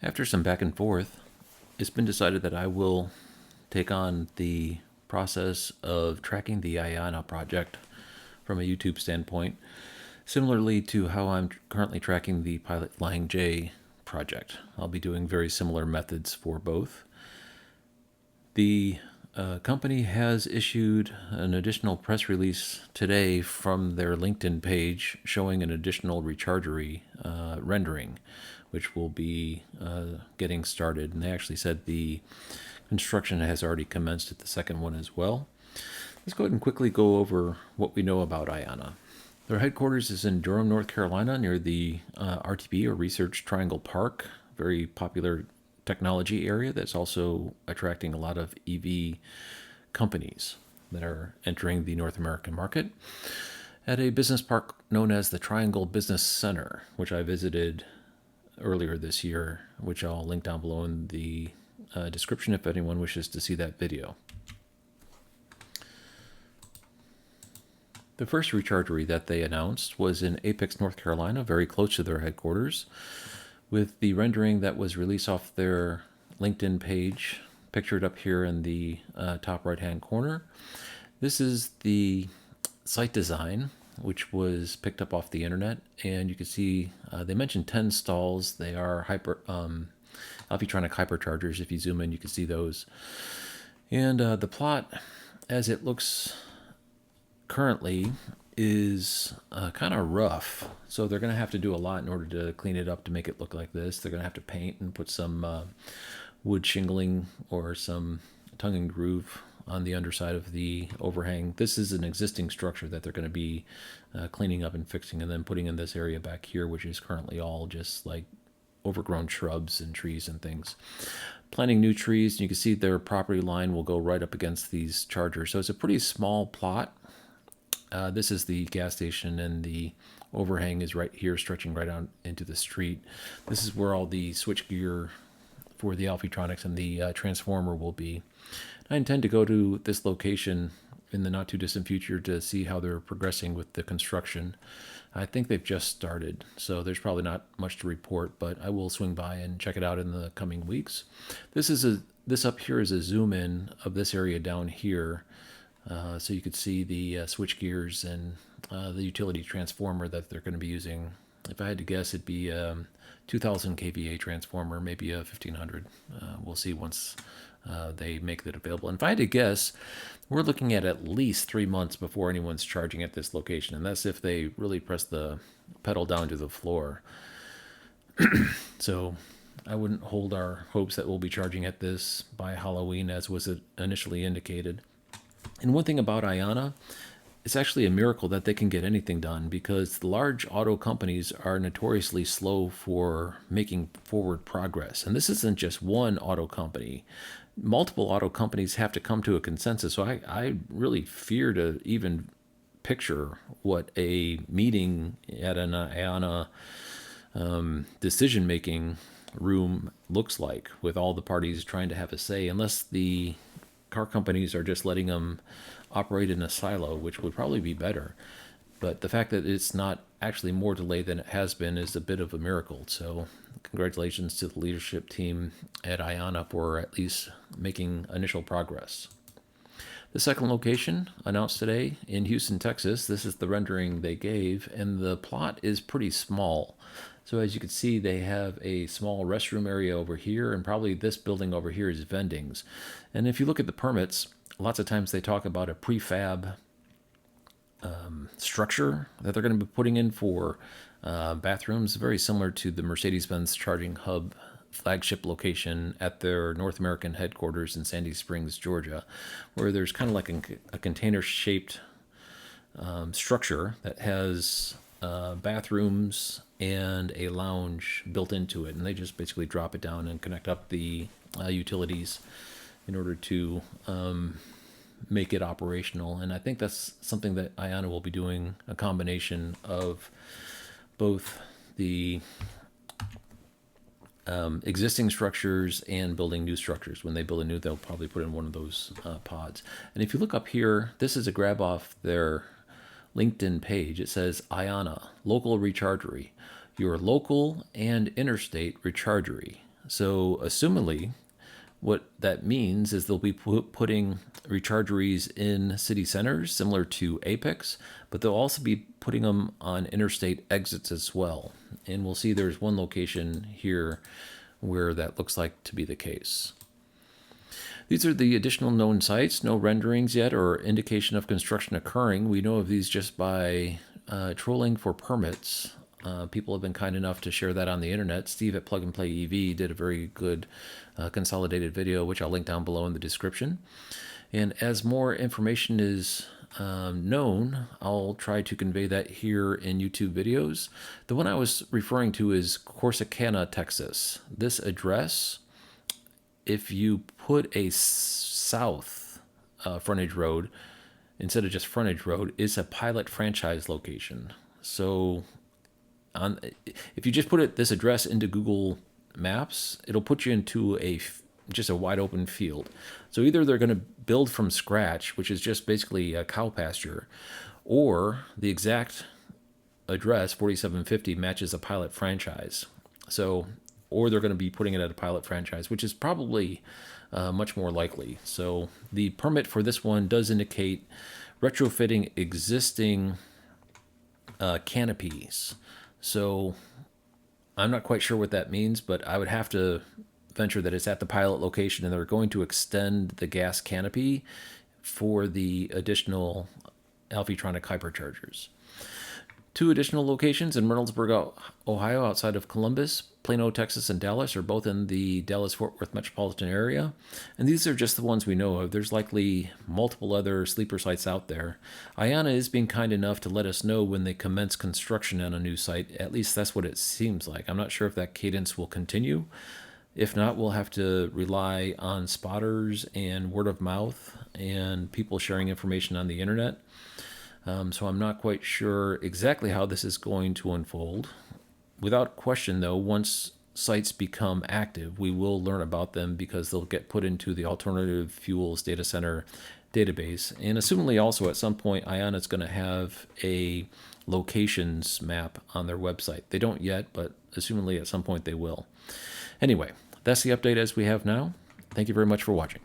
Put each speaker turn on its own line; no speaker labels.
After some back and forth, it's been decided that I will take on the process of tracking the IONNA project from a YouTube standpoint, similarly to how I'm currently tracking the Pilot Flying J project. I'll be doing very similar methods for both. The company has issued an additional press release today from their LinkedIn page showing an additional rechargery rendering, which will be getting started. And they actually said the construction has already commenced at the second one as well. Let's go ahead and quickly go over what we know about IONNA. Their headquarters is in Durham, North Carolina, near the RTP, or Research Triangle Park, very popular technology area that's also attracting a lot of EV companies that are entering the North American market. At a business park known as the Triangle Business Center, which I visited earlier this year, which I'll link down below in the description if anyone wishes to see that video. The first rechargery that they announced was in Apex, North Carolina, very close to their headquarters, with the rendering that was released off their LinkedIn page, pictured up here in the top right-hand corner. This is the site design, which was picked up off the internet, and you can see they mentioned 10 stalls. They are Alpitronic hyperchargers. If you zoom in, you can see those. And the plot, as it looks currently, is kind of rough. So they're going to have to do a lot in order to clean it up to make it look like this. They're going to have to paint and put some wood shingling or some tongue and groove on the underside of the overhang. This is an existing structure that they're going to be cleaning up and fixing, and then putting in this area back here, which is currently all just like overgrown shrubs and trees and things. Planting new trees, you can see their property line will go right up against these chargers. So it's a pretty small plot. This is the gas station, and the overhang is right here, stretching right out into the street. This is where all the switchgear for the Alpitronics and the transformer will be. I intend to go to this location in the not too distant future to see how they're progressing with the construction. I think they've just started, so there's probably not much to report, but I will swing by and check it out in the coming weeks. This up here is a zoom in of this area down here. So you could see the switch gears and the utility transformer that they're going to be using. If I had to guess, it'd be a 2000 kVA transformer, maybe a 1500. We'll see once they make that available. And if I had to guess, we're looking at least 3 months before anyone's charging at this location. And that's if they really press the pedal down to the floor. So I wouldn't hold our hopes that we'll be charging at this by Halloween, as was initially indicated. And one thing about IONNA, it's actually a miracle that they can get anything done, because the large auto companies are notoriously slow for making forward progress. And this isn't just one auto company. Multiple auto companies have to come to a consensus. So I really fear to even picture what a meeting at an IONNA decision-making room looks like, with all the parties trying to have a say, unless the car companies are just letting them operate in a silo, which would probably be better. But the fact that it's not actually more delayed than it has been is a bit of a miracle. So congratulations to the leadership team at IONNA for at least making initial progress. The second location announced today in Houston, Texas. This is the rendering they gave, and the plot is pretty small. So as you can see, they have a small restroom area over here, and probably this building over here is vendings. And if you look at the permits, lots of times they talk about a prefab structure that they're going to be putting in for bathrooms, very similar to the Mercedes-Benz charging hub flagship location at their North American headquarters in Sandy Springs, Georgia, where there's kind of like a container-shaped structure that has bathrooms and a lounge built into it, and they just basically drop it down and connect up the utilities in order to make it operational. And I think that's something that IONNA will be doing, a combination of both the existing structures and building new structures. When they build a new, they'll probably put in one of those pods. And if you look up here, this is a grab off their LinkedIn page. It says IONNA, local rechargery, your local and interstate rechargery. So, assumingly, what that means is they'll be putting rechargeries in city centers, similar to Apex, but they'll also be putting them on interstate exits as well. And we'll see there's one location here where that looks like to be the case. These are the additional known sites, no renderings yet or indication of construction occurring. We know of these just by trolling for permits. People have been kind enough to share that on the internet. Steve at Plug and Play EV did a very good consolidated video, which I'll link down below in the description. And as more information is known, I'll try to convey that here in YouTube videos. The one I was referring to is Corsicana, Texas. This address, if you put a south frontage road instead of just frontage road, is a pilot franchise location. So if you just put this address into Google Maps, it'll put you into just a wide open field. So either they're going to build from scratch, which is just basically a cow pasture, or the exact address 4750 matches a pilot franchise. So, or they're going to be putting it at a pilot franchise, which is probably much more likely. So the permit for this one does indicate retrofitting existing canopies. So I'm not quite sure what that means, but I would have to venture that it's at the pilot location and they're going to extend the gas canopy for the additional Alphatronic hyperchargers. 2 additional locations in Reynoldsburg, Ohio, outside of Columbus, Plano, Texas, and Dallas are both in the Dallas-Fort Worth metropolitan area. And these are just the ones we know of. There's likely multiple other sleeper sites out there. IONNA is being kind enough to let us know when they commence construction on a new site. At least that's what it seems like. I'm not sure if that cadence will continue. If not, we'll have to rely on spotters and word of mouth and people sharing information on the internet. So I'm not quite sure exactly how this is going to unfold. Without question, though, once sites become active, we will learn about them because they'll get put into the Alternative Fuels Data Center database. And assumingly also at some point, IONNA is going to have a locations map on their website. They don't yet, but assumingly at some point they will. Anyway, that's the update as we have now. Thank you very much for watching.